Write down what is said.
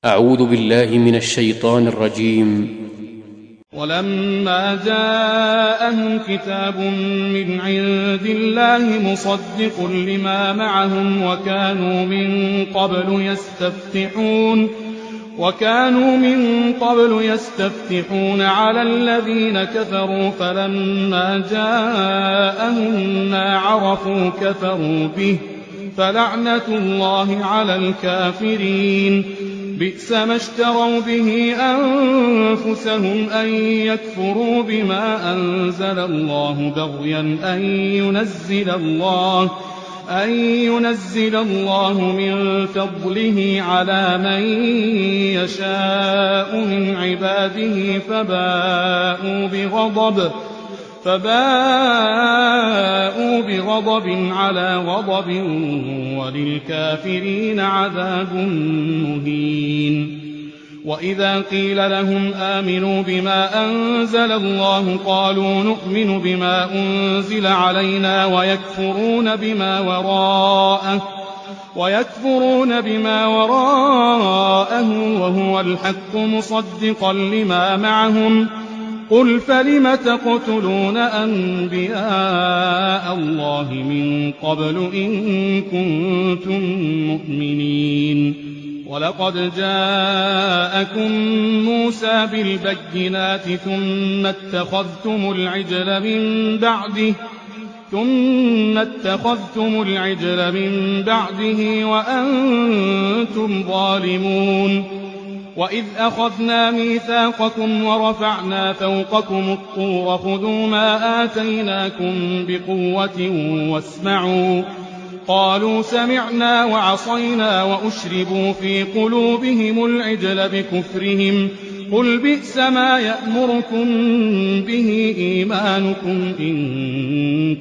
أعوذ بالله من الشيطان الرجيم. ولما جاءهم كتاب من عند الله مصدق لما معهم وكانوا من قبل يستفتحون على الذين كفروا فلما جاءهم ما عرفوا كفروا به فلعنة الله على الكافرين. بئس ما اشتروا به أنفسهم أن يكفروا بما أنزل الله بغيا أن ينزل الله من فضله على من يشاء من عباده فباءوا بغضب على غضب وللكافرين عذاب مهين. وإذا قيل لهم آمنوا بما أنزل الله قالوا نؤمن بما أنزل علينا ويكفرون بما وراءه وهو الحق مصدقا لما معهم. قل فلم تقتلون أنبياء الله من قبل إن كنتم مؤمنين. ولقد جاءكم موسى بالبينات ثم اتخذتم العجل من بعده وأنتم ظالمون. وإذ أخذنا ميثاقكم ورفعنا فوقكم الطور خذوا ما آتيناكم بقوة واسمعوا. قالوا سمعنا وعصينا وأشربوا في قلوبهم العجل بكفرهم. قل بئس ما يأمركم به إيمانكم إن